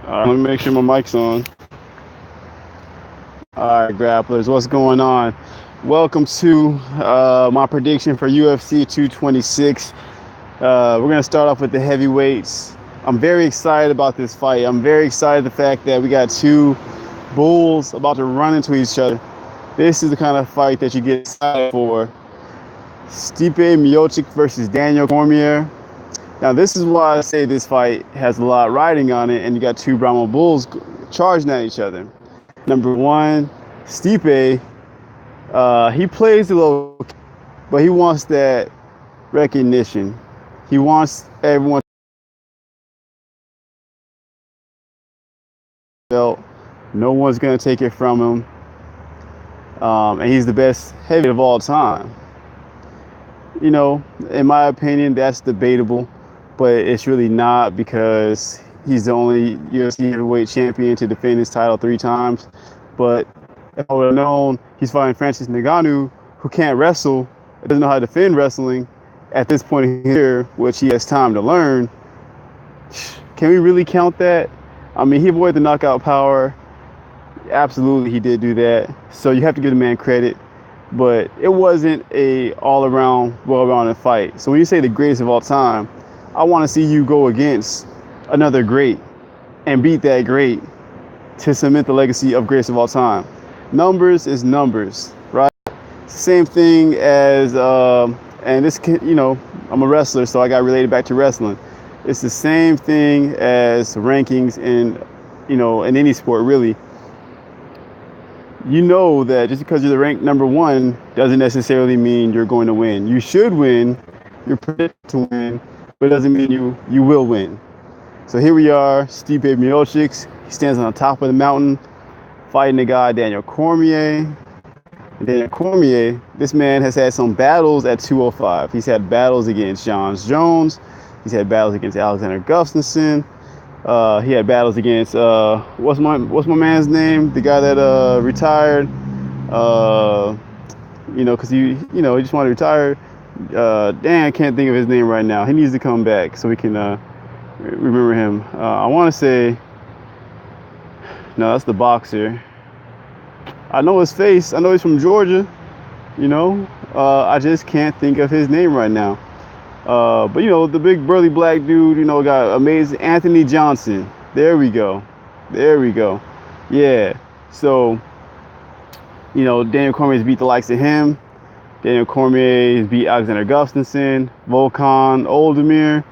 All right, let me make sure my mic's on. All right, grapplers, what's going on? Welcome to my prediction for UFC 226. We're going to start off with the heavyweights. I'm very excited about this fight. I'm very excited the fact that we got two bulls about to run into each other. This is the kind of fight that you get excited for. Stipe Miocic versus Daniel Cormier. Now, this is why I say this fight has a lot riding on it, and you got two Brahma bulls charging at each other. Number one, Stipe, he plays a little, but he wants that recognition. He wants everyone to know no one's going to take it from him. And he's the best heavyweight of all time. You know, in my opinion, that's debatable, but it's really not because he's the only UFC heavyweight champion to defend his title 3 times. But if I would have known he's fighting Francis Ngannou, who can't wrestle, doesn't know how to defend wrestling at this point here, which he has time to learn, can we really count that? I mean, he avoided the knockout power. Absolutely, he did do that. So you have to give the man credit. But it wasn't a all-around, well-rounded fight. So when you say the greatest of all time, I want to see you go against another great and beat that great to cement the legacy of greatest of all time. Numbers is numbers, right? Same thing as, and this, you know, I'm a wrestler, so I got related back to wrestling. It's the same thing as rankings in, you know, in any sport, really. You know that just because you're the ranked number one doesn't necessarily mean you're going to win. You should win, you're predicted to win, but it doesn't mean you will win. So here we are, Stipe Miocic. He stands on the top of the mountain, fighting the guy Daniel Cormier. And Daniel Cormier, this man has had some battles at 205. He's had battles against Jon Jones. He's had battles against Alexander Gustafsson. He had battles against what's my man's name? The guy that retired. You know, because he just wanted to retire. Damn, I can't think of his name right now. He needs to come back so we can remember him. I want to say, no, that's the boxer. I know his face. I know he's from Georgia. You know, I just can't think of his name right now. But you know, the big burly black dude, you know, got amazing Anthony Johnson. There we go. Yeah. So, you know, Daniel Cormier's beat the likes of him. Daniel Cormier's beat Alexander Gustafsson, Volkan Oldemir.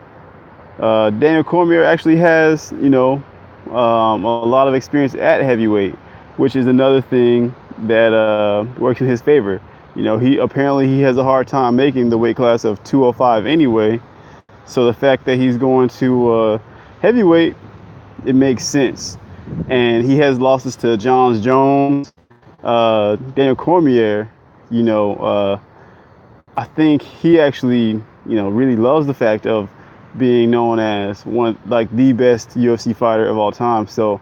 Daniel Cormier actually has, you know, a lot of experience at heavyweight, which is another thing that works in his favor. You know, he has a hard time making the weight class of 205 anyway. So the fact that he's going to heavyweight, it makes sense. And he has losses to Jon Jones, Daniel Cormier. You know, I think he actually, you know, really loves the fact of being known as one, like the best UFC fighter of all time. So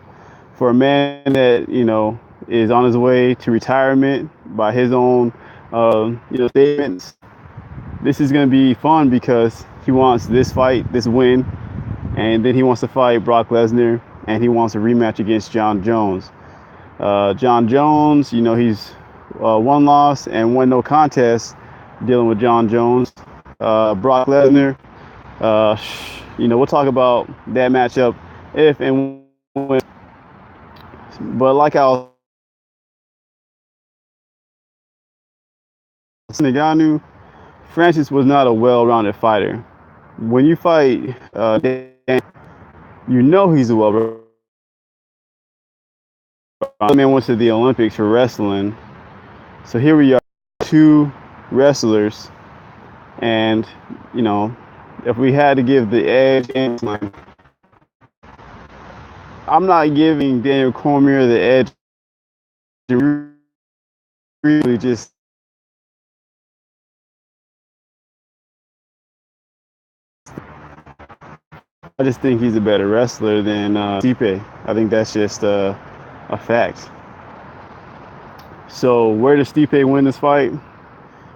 for a man that, you know, is on his way to retirement by his own you know, statements, this is going to be fun because he wants this fight, this win, and then he wants to fight Brock Lesnar, and he wants a rematch against Jon Jones. Jon Jones, you know, he's one loss and one no contest dealing with Jon Jones. Brock Lesnar, you know, we'll talk about that matchup if and when. But like I was Ngannou, Francis was not a well-rounded fighter. When you fight, you know he's a well-rounded. The man went to the Olympics for wrestling. So here we are, two wrestlers, and you know, if we had to give the edge, I'm not giving Daniel Cormier the edge. Really, just I just think he's a better wrestler than Stipe. I think that's just a fact. So where does Stipe win this fight?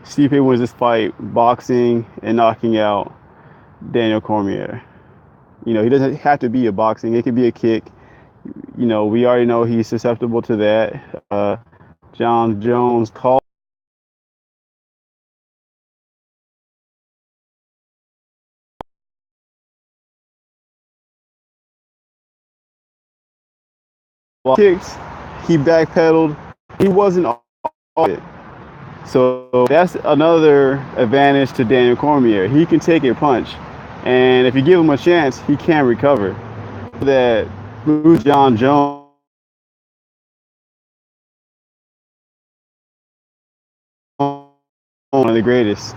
Stipe wins this fight boxing and knocking out Daniel Cormier. You know, he doesn't have to be a boxing. It could be a kick. You know, we already know he's susceptible to that. John Jones called kicks. He backpedaled. He wasn't all it. So that's another advantage to Daniel Cormier. He can take a punch, and if you give him a chance, he can recover. That John Jones, one of the greatest.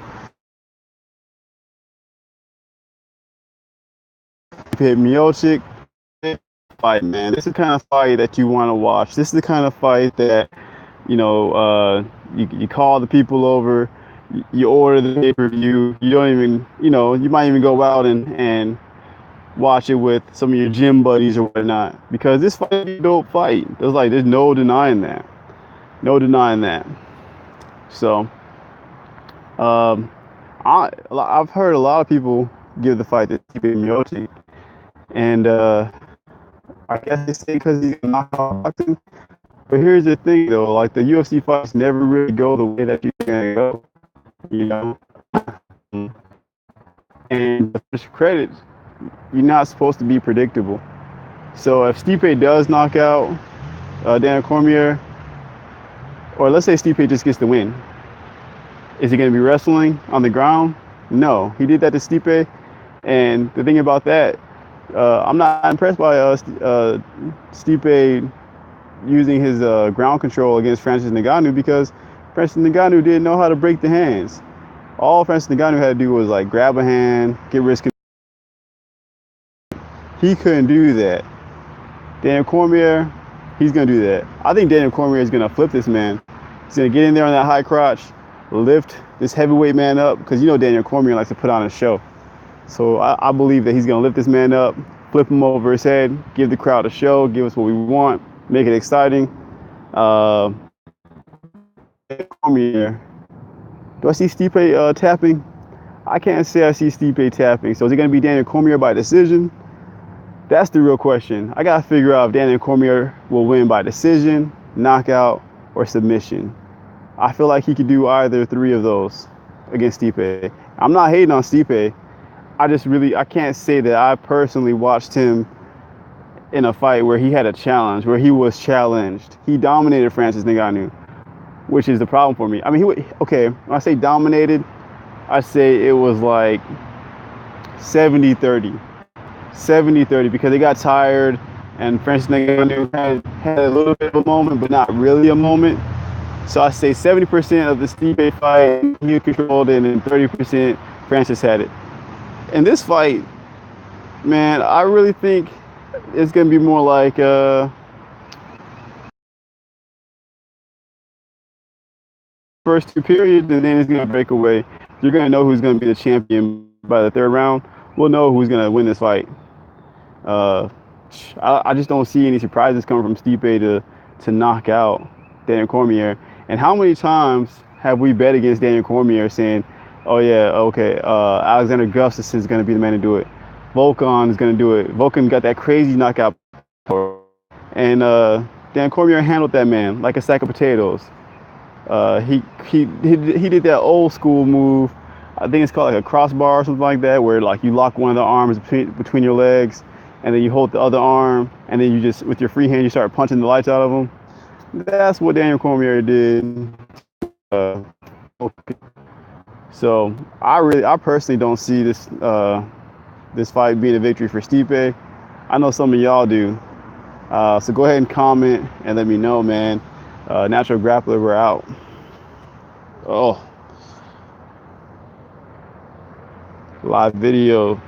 Hit Miocic fight, man. This is the kind of fight that you want to watch. This is the kind of fight that you call the people over, you order the pay-per-view. You don't even, you might even go out and watch it with some of your gym buddies or whatnot, because this fight is a dope fight. There's no denying that. No denying that. So, I've heard a lot of people give the fight to Stipe Miocic, and I guess they say because he's knockout boxing. But here's the thing, though, like the UFC fights never really go the way that you're gonna go, you know. And for credit, you're not supposed to be predictable. So if Stipe does knock out Daniel Cormier, or let's say Stipe just gets the win, is he going to be wrestling on the ground? No, he did that to Stipe, and the thing about that, I'm not impressed by Stipe using his ground control against Francis Ngannou, because Francis Ngannou didn't know how to break the hands. All Francis Ngannou had to do was like grab a hand, get wrist control. He couldn't do that. Daniel Cormier, he's going to do that. I think Daniel Cormier is going to flip this man. He's going to get in there on that high crotch, lift this heavyweight man up, because Daniel Cormier likes to put on a show. So I believe that he's going to lift this man up, flip him over his head, give the crowd a show, give us what we want, make it exciting. Cormier. Do I see Stipe tapping? I can't say I see Stipe tapping. So is it going to be Daniel Cormier by decision? That's the real question. I got to figure out if Daniel Cormier will win by decision, knockout, or submission. I feel like he could do either three of those against Stipe. I'm not hating on Stipe. I can't say that I personally watched him in a fight where he had a challenge, where he was challenged. He dominated Francis Ngannou, which is the problem for me. I mean, when I say dominated, I say it was like 70-30. 70-30, because they got tired and Francis Ngannou had a little bit of a moment, but not really a moment. So I say 70% of the Stipe fight he controlled it, and 30% Francis had it. In this fight, man, I really think it's going to be more like first two periods, and then it's going to break away. You're going to know who's going to be the champion by the third round. We'll know who's going to win this fight. I just don't see any surprises coming from Stipe to knock out Daniel Cormier. And how many times have we bet against Daniel Cormier saying, oh yeah, okay, Alexander Gustafsson is going to be the man to do it. Volkan is going to do it. Volkan got that crazy knockout power. And Daniel Cormier handled that man like a sack of potatoes. He did that old school move. I think it's called like a crossbar or something like that, where like you lock one of the arms between your legs, and then you hold the other arm, and then you just, with your free hand, you start punching the lights out of him. That's what Daniel Cormier did. So I personally don't see this fight being a victory for Stipe. I know some of y'all do. So go ahead and comment and let me know, man. Natural Grappler, we're out. Oh, live video.